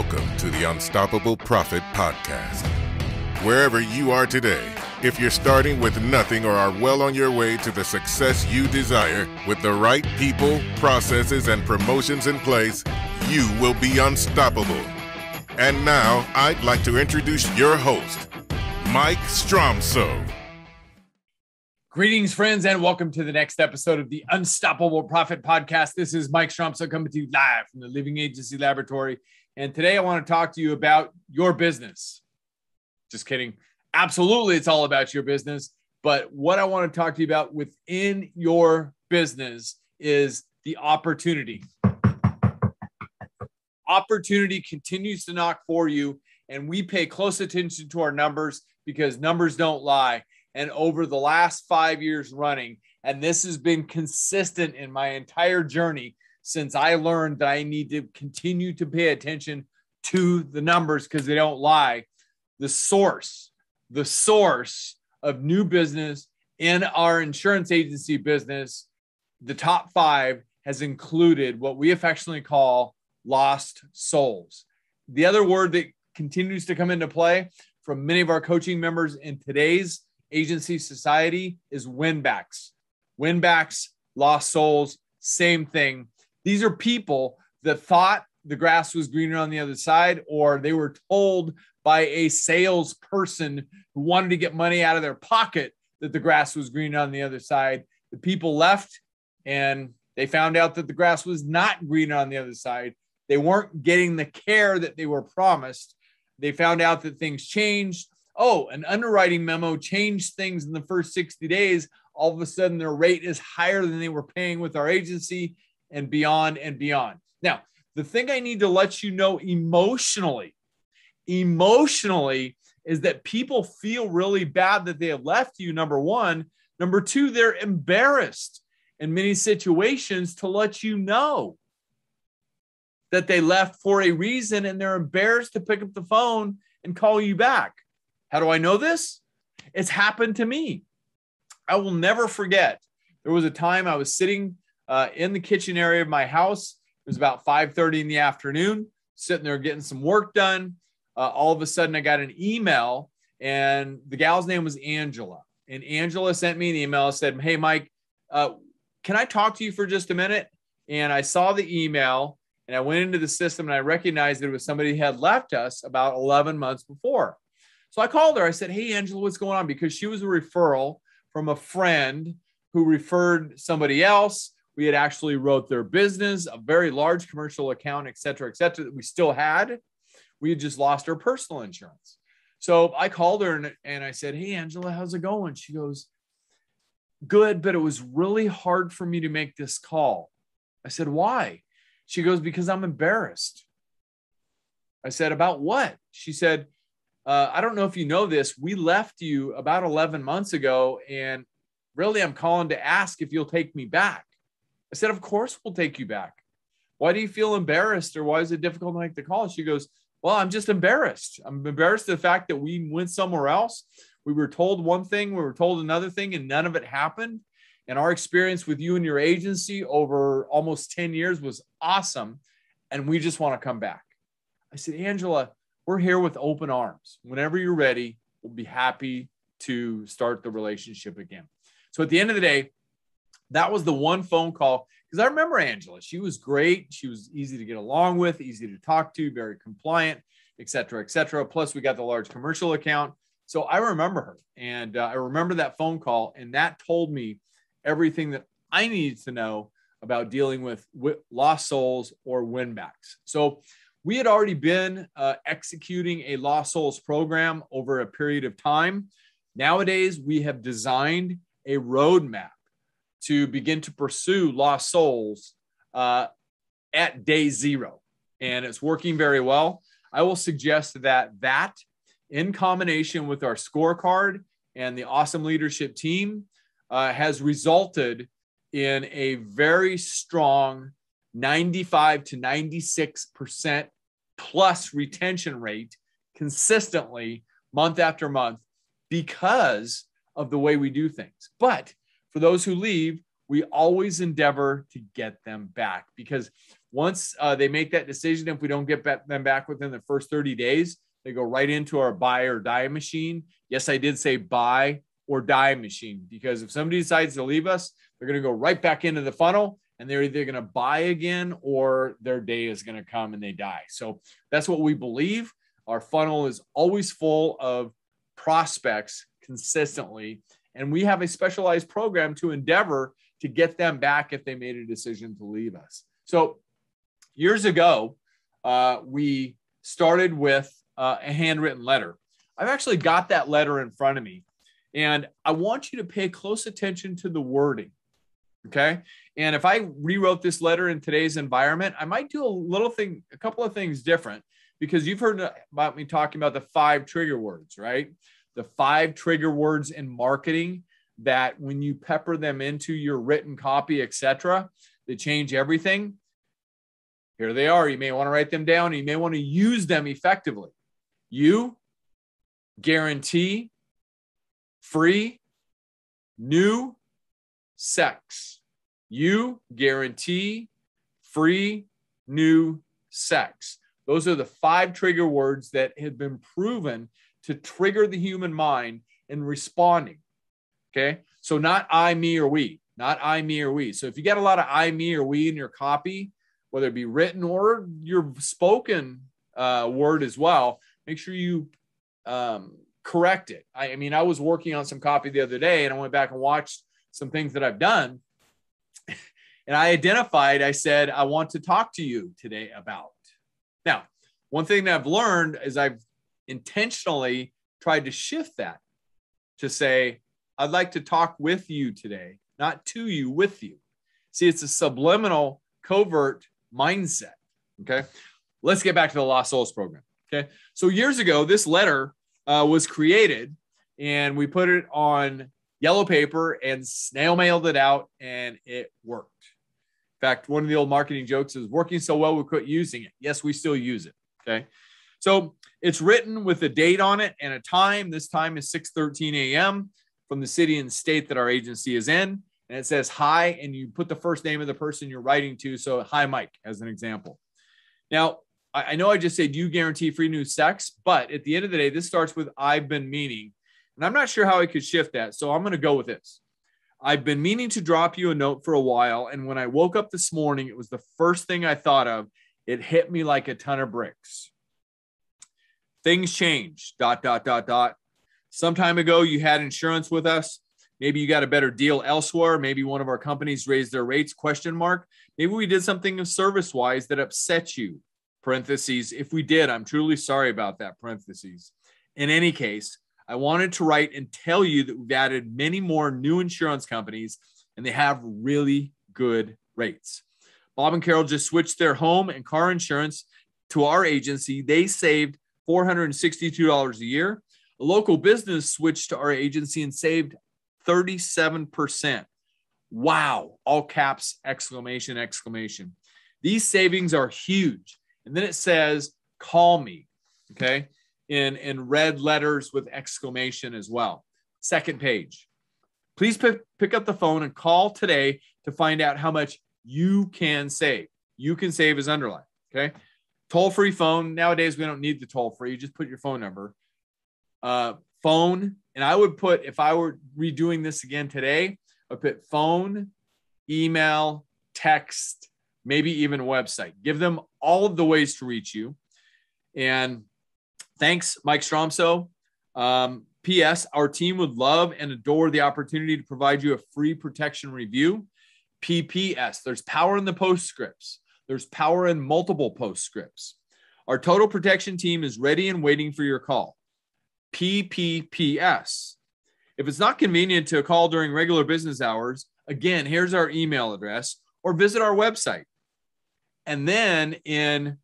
Welcome to the Unstoppable Profit Podcast. Wherever you are today, if you're starting with nothing or are well on your way to the success you desire, with the right people, processes, and promotions in place, you will be unstoppable. And now, I'd like to introduce your host, Mike Stromsoe. Greetings, friends, and welcome to the next episode of the Unstoppable Profit Podcast. This is Mike Stromsoe coming to you live from the Living Agency Laboratory. And today I want to talk to you about your business. Just kidding. Absolutely, it's all about your business. But what I want to talk to you about within your business is the opportunity. Opportunity continues to knock for you, and we pay close attention to our numbers because numbers don't lie. And over the last 5 years running, and this has been consistent in my entire journey since I learned that I need to continue to pay attention to the numbers because they don't lie. The source of new business in our insurance agency business, the top 5 has included what we affectionately call lost souls. The other word that continues to come into play from many of our coaching members in today's agency society is win-backs. Win-backs, lost souls, same thing. These are people that thought the grass was greener on the other side, or they were told by a salesperson who wanted to get money out of their pocket that the grass was greener on the other side. The people left and they found out that the grass was not greener on the other side. They weren't getting the care that they were promised. They found out that things changed. Oh, an underwriting memo changed things in the first 60 days. All of a sudden, their rate is higher than they were paying with our agency and beyond and beyond. Now, the thing I need to let you know emotionally is that people feel really bad that they have left you, number one. Number two, they're embarrassed in many situations to let you know that they left for a reason, and they're embarrassed to pick up the phone and call you back. How do I know this? It's happened to me. I will never forget. There was a time I was sitting in the kitchen area of my house. It was about 5:30 in the afternoon, sitting there getting some work done. All of a sudden, I got an email, and the gal's name was Angela. And Angela sent me an email and said, "Hey, Mike, can I talk to you for just a minute?" And I saw the email, and I went into the system, and I recognized that it was somebody who had left us about 11 months before. So I called her. I said, "Hey, Angela, what's going on?" Because she was a referral from a friend who referred somebody else. We had actually wrote their business, a very large commercial account, et cetera, that we still had. We had just lost our personal insurance. So I called her and I said, "Hey, Angela, how's it going?" She goes, "Good, but it was really hard for me to make this call." I said, "Why?" She goes, "Because I'm embarrassed." I said, "About what?" She said, "I don't know if you know this. We left you about 11 months ago, and really I'm calling to ask if you'll take me back." I said, "Of course we'll take you back. Why do you feel embarrassed, or why is it difficult to make the call?" She goes, "Well, I'm just embarrassed. I'm embarrassed at the fact that we went somewhere else. We were told one thing, we were told another thing, and none of it happened. And our experience with you and your agency over almost 10 years was awesome, and we just want to come back." I said, "Angela, we're here with open arms. Whenever you're ready, we'll be happy to start the relationship again." So at the end of the day, that was the one phone call, because I remember Angela. She was great. She was easy to get along with, easy to talk to, very compliant, et cetera, et cetera. Plus, we got the large commercial account. So I remember her, and I remember that phone call, and that told me everything that I needed to know about dealing with lost souls or win-backs. So we had already been executing a lost souls program over a period of time. Nowadays, we have designed a roadmap to begin to pursue lost souls at day 0. And it's working very well. I will suggest that in combination with our scorecard and the awesome leadership team has resulted in a very strong 95 to 96% plus retention rate consistently month after month because of the way we do things. But for those who leave, we always endeavor to get them back, because Once they make that decision, if we don't get them back within the first 30 days, they go right into our buy or die machine. Yes, I did say buy or die machine, because if somebody decides to leave us, they're going to go right back into the funnel, and they're either going to buy again or their day is going to come and they die. So that's what we believe. Our funnel is always full of prospects consistently, and we have a specialized program to endeavor to get them back if they made a decision to leave us. So years ago, we started with a handwritten letter. I've actually got that letter in front of me, and I want you to pay close attention to the wording. Okay. And if I rewrote this letter in today's environment, I might do a couple of things different, because you've heard about me talking about the 5 trigger words, right? The 5 trigger words in marketing that when you pepper them into your written copy, etc., they change everything. Here they are. You may want to write them down. And you may want to use them effectively. You guarantee free new sex. You guarantee free new sex. Those are the 5 trigger words that have been proven to trigger the human mind in responding. Okay. So not I, me, or we, not I, me, or we. So if you get a lot of I, me, or we in your copy, whether it be written or your spoken word as well, make sure you correct it. I mean, I was working on some copy the other day, and I went back and watched some things that I've done. And I identified, I said, I want to talk to you today about. Now, one thing that I've learned is I've intentionally tried to shift that to say, I'd like to talk with you today, not to you, with you. See, it's a subliminal, covert mindset. Okay. Let's get back to the Lost Souls program. Okay. So years ago, this letter was created, and we put it on yellow paper and snail mailed it out, and it worked. In fact, one of the old marketing jokes is working so well, we quit using it. Yes, we still use it. Okay. So it's written with a date on it and a time. This time is 6:13 a.m. from the city and state that our agency is in. And it says hi, and you put the first name of the person you're writing to. So hi, Mike, as an example. Now, I know I just said you guarantee free new sex, but at the end of the day, this starts with I've been meaning. And I'm not sure how I could shift that. So I'm going to go with this. I've been meaning to drop you a note for a while. And when I woke up this morning, it was the first thing I thought of. It hit me like a ton of bricks. Things change, ... Some time ago, you had insurance with us. Maybe you got a better deal elsewhere. Maybe one of our companies raised their rates, ? Maybe we did something service-wise that upset you, . If we did, I'm truly sorry about that, . In any case, I wanted to write and tell you that we've added many more new insurance companies, and they have really good rates. Bob and Carol just switched their home and car insurance to our agency. They saved $462 a year. A local business switched to our agency and saved 37%. Wow. All caps, ! These savings are huge. And then it says, call me. Okay. In red letters with exclamation as well. Second page. Please pick up the phone and call today to find out how much you can save. You can save is underlined. Okay. Toll-free phone. Nowadays, we don't need the toll-free. You just put your phone number. Phone. And I would put, if I were redoing this again today, I'd put phone, email, text, maybe even a website. Give them all of the ways to reach you. And thanks, Mike Stromsoe. P.S. Our team would love and adore the opportunity to provide you a free protection review. P.P.S. There's power in the postscripts. There's power in multiple postscripts. Our total protection team is ready and waiting for your call. P.P.P.S. If it's not convenient to call during regular business hours, again, here's our email address, or visit our website. And then in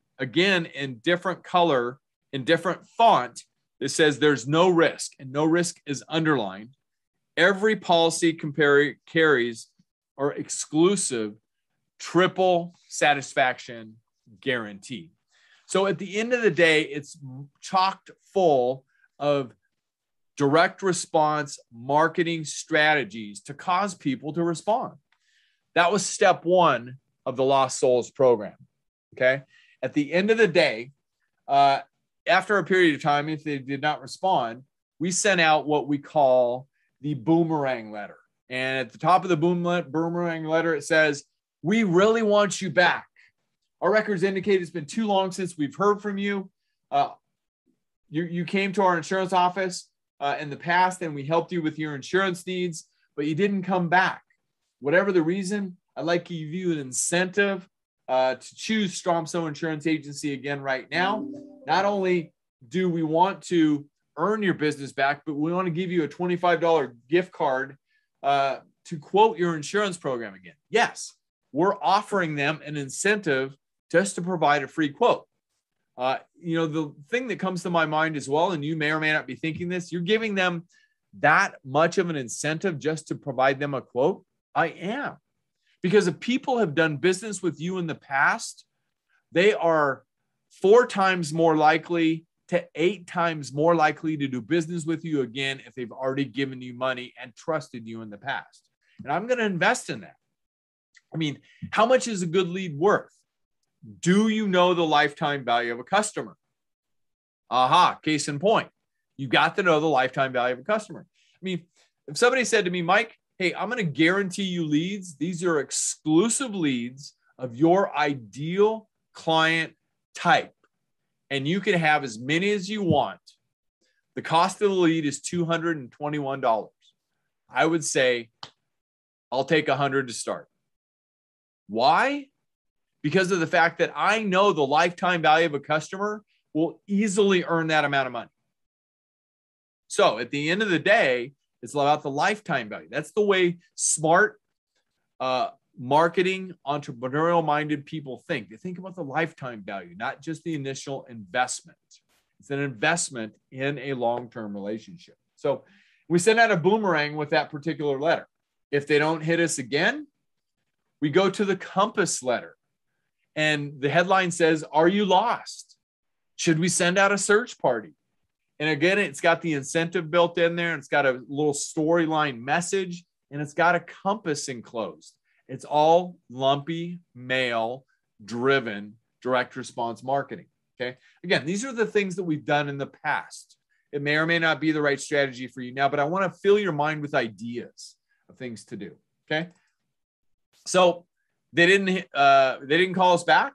different color, in different font, it says there's no risk, and no risk is underlined. Every policy carries our exclusive triple satisfaction guarantee. So at the end of the day, it's chocked full of direct response marketing strategies to cause people to respond. That was step 1 of the Lost Souls program. Okay. At the end of the day, after a period of time, if they did not respond, we sent out what we call the Boomerang Letter. And at the top of the Boomerang Letter, it says, "We really want you back. Our records indicate it's been too long since we've heard from you. You came to our insurance office in the past and we helped you with your insurance needs, but you didn't come back. Whatever the reason, I'd like to give you an incentive to choose Stromsoe Insurance Agency again right now. Not only do we want to earn your business back, but we want to give you a $25 gift card to quote your insurance program again." Yes, we're offering them an incentive just to provide a free quote. The thing that comes to my mind as well, and you may or may not be thinking this, you're giving them that much of an incentive just to provide them a quote? I am. Because if people have done business with you in the past, they are 4 times more likely to 8 times more likely to do business with you again if they've already given you money and trusted you in the past. And I'm going to invest in that. I mean, how much is a good lead worth? Do you know the lifetime value of a customer? Aha, case in point. You got to know the lifetime value of a customer. I mean, if somebody said to me, "Mike, hey, I'm going to guarantee you leads. These are exclusive leads of your ideal client type, and you can have as many as you want. The cost of the lead is $221. I would say, I'll take 100 to start. Why? Because of the fact that I know the lifetime value of a customer will easily earn that amount of money. So at the end of the day, it's about the lifetime value. That's the way smart marketing, entrepreneurial-minded people think. They think about the lifetime value, not just the initial investment. It's an investment in a long-term relationship. So we send out a boomerang with that particular letter. If they don't hit us again, we go to the compass letter. And the headline says, "Are you lost? Should we send out a search party?" And again, it's got the incentive built in there. And it's got a little storyline message, and it's got a compass enclosed. It's all lumpy, mail-driven direct response marketing. Okay. Again, these are the things that we've done in the past. It may or may not be the right strategy for you now, but I want to fill your mind with ideas of things to do. Okay. So they didn't call us back.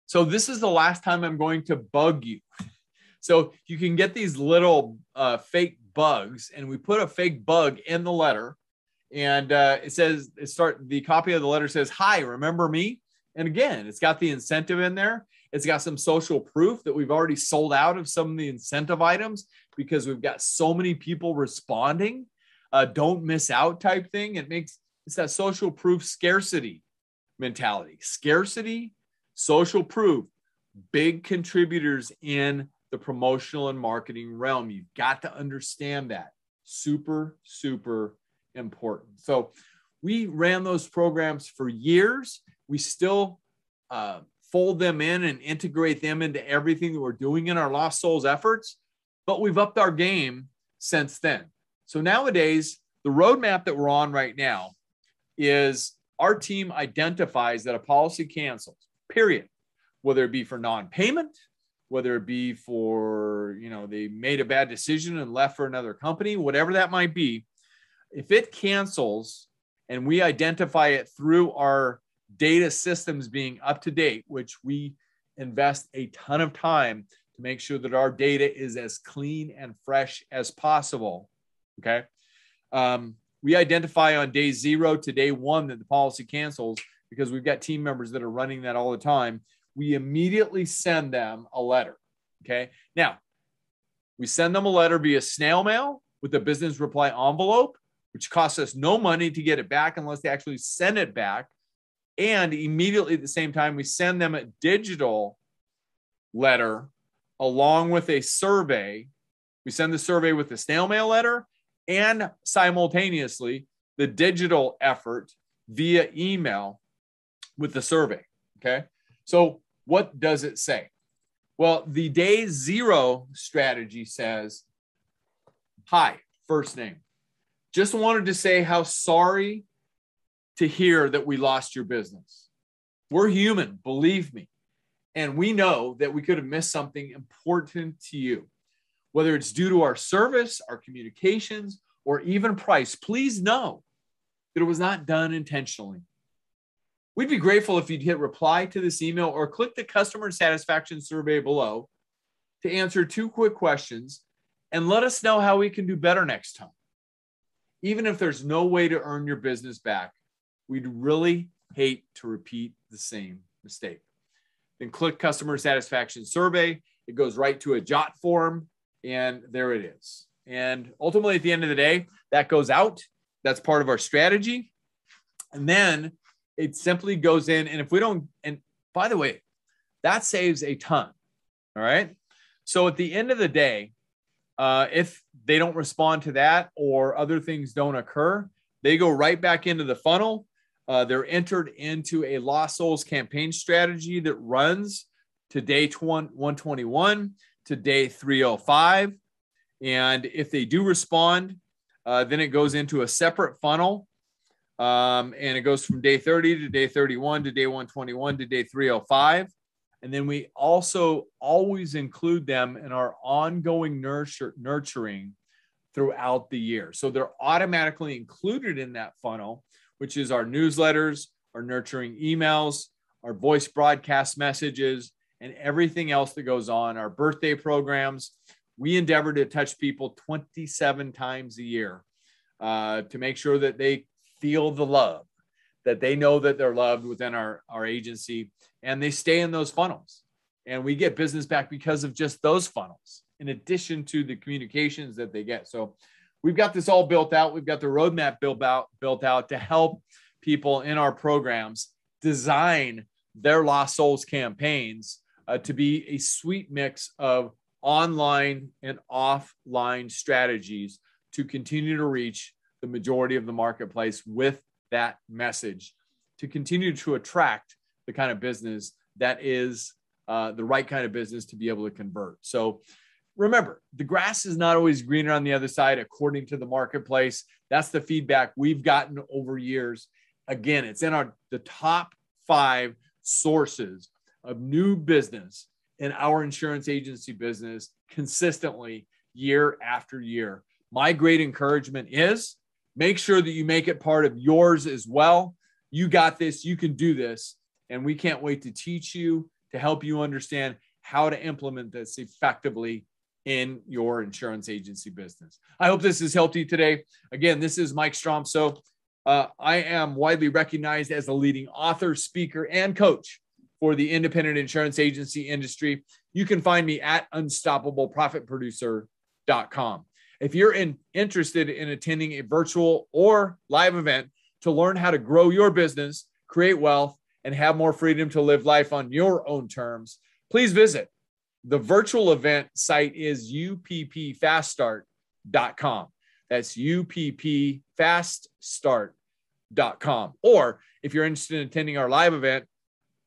So this is the last time I'm going to bug you. So you can get these little fake bugs, and we put a fake bug in the letter, and the copy of the letter says, "Hi, remember me?" And again, it's got the incentive in there. It's got some social proof that we've already sold out of some of the incentive items because we've got so many people responding. Don't miss out type thing. It's that social proof scarcity mentality. Scarcity, social proof, big contributors in the promotional and marketing realm. You've got to understand that. Super, super important. So we ran those programs for years. We still fold them in and integrate them into everything that we're doing in our Lost Souls efforts, but we've upped our game since then. So nowadays, the roadmap that we're on right now is our team identifies that a policy cancels, period, whether it be for non-payment, whether it be for, they made a bad decision and left for another company, whatever that might be. If it cancels and we identify it through our data systems being up to date, which we invest a ton of time to make sure that our data is as clean and fresh as possible. Okay. We identify on day 0 to day 1 that the policy cancels because we've got team members that are running that all the time. We immediately send them a letter. Okay. Now, we send them a letter via snail mail with a business reply envelope, which costs us no money to get it back unless they actually send it back. And immediately at the same time, we send them a digital letter along with a survey. We send the survey with the snail mail letter and simultaneously the digital effort via email with the survey. Okay. So what does it say? Well, the day 0 strategy says, "Hi, first name. Just wanted to say how sorry to hear that we lost your business. We're human, believe me. and we know that we could have missed something important to you, whether it's due to our service, our communications, or even price, please know that it was not done intentionally. We'd be grateful if you'd hit reply to this email or click the customer satisfaction survey below to answer 2 quick questions and let us know how we can do better next time. Even if there's no way to earn your business back, we'd really hate to repeat the same mistake. Then click customer satisfaction survey. It goes right to a jot form, and there it is. And ultimately, at the end of the day, that goes out. That's part of our strategy. And then it simply goes in. And if we don't, and by the way, that saves a ton. All right. So at the end of the day, if they don't respond to that or other things don't occur, they go right back into the funnel. They're entered into a Lost Souls campaign strategy that runs to day 121 to day 305. And if they do respond, then it goes into a separate funnel. And it goes from day 30 to day 31 to day 121 to day 305. And then we also always include them in our ongoing nurturing throughout the year. So they're automatically included in that funnel, which is our newsletters, our nurturing emails, our voice broadcast messages, and everything else that goes on, our birthday programs. We endeavor to touch people 27 times a year to make sure that they feel the love, that they know that they're loved within our agency, and they stay in those funnels. And we get business back because of just those funnels, in addition to the communications that they get. So we've got this all built out. We've got the roadmap built out to help people in our programs design their Lost Souls campaigns to be a sweet mix of online and offline strategies to continue to reach the majority of the marketplace with that message, to continue to attract the kind of business that is the right kind of business to be able to convert. So remember, the grass is not always greener on the other side, according to the marketplace. That's the feedback we've gotten over years. Again, it's in the top 5 sources of new business in our insurance agency business consistently year after year. My great encouragement is make sure that you make it part of yours as well. You got this, you can do this. And we can't wait to teach you, to help you understand how to implement this effectively in your insurance agency business. I hope this has helped you today. Again, this is Mike Stromsoe. I am widely recognized as a leading author, speaker, and coach for the independent insurance agency industry. You can find me at unstoppableprofitproducer.com. If you're interested in attending a virtual or live event to learn how to grow your business, create wealth, and have more freedom to live life on your own terms, please visit. The virtual event site is uppfaststart.com. That's uppfaststart.com. Or if you're interested in attending our live event,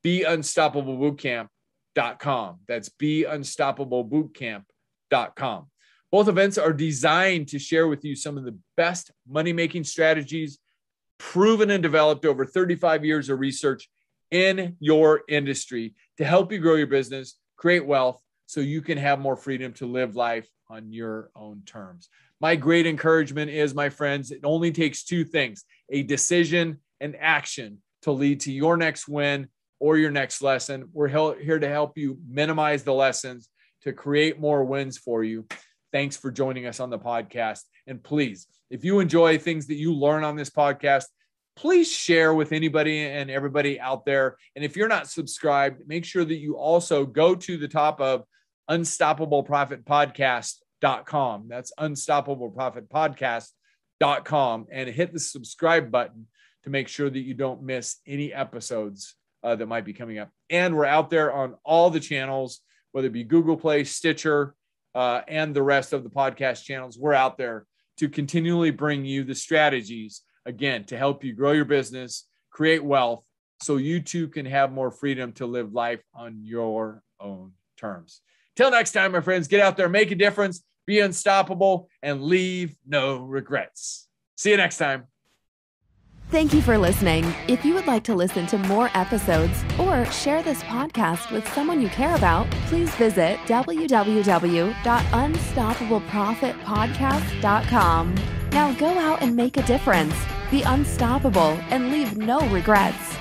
beunstoppablebootcamp.com. That's beunstoppablebootcamp.com. Both events are designed to share with you some of the best money-making strategies proven and developed over 35 years of research in your industry to help you grow your business, create wealth, so you can have more freedom to live life on your own terms. My great encouragement is, my friends, it only takes 2 things, a decision and action, to lead to your next win or your next lesson. We're here to help you minimize the lessons to create more wins for you. Thanks for joining us on the podcast. And please, if you enjoy things that you learn on this podcast, please share with anybody and everybody out there. And if you're not subscribed, make sure that you also go to the top of unstoppableprofitpodcast.com. That's unstoppableprofitpodcast.com, and hit the subscribe button to make sure that you don't miss any episodes that might be coming up. And we're out there on all the channels, whether it be Google Play, Stitcher, and the rest of the podcast channels. We're out there to continually bring you the strategies, again, to help you grow your business, create wealth, so you too can have more freedom to live life on your own terms. Till next time, my friends, get out there, make a difference, be unstoppable, and leave no regrets. See you next time. Thank you for listening. If you would like to listen to more episodes or share this podcast with someone you care about, please visit www.unstoppableprofitpodcast.com. Now go out and make a difference. Be unstoppable and leave no regrets.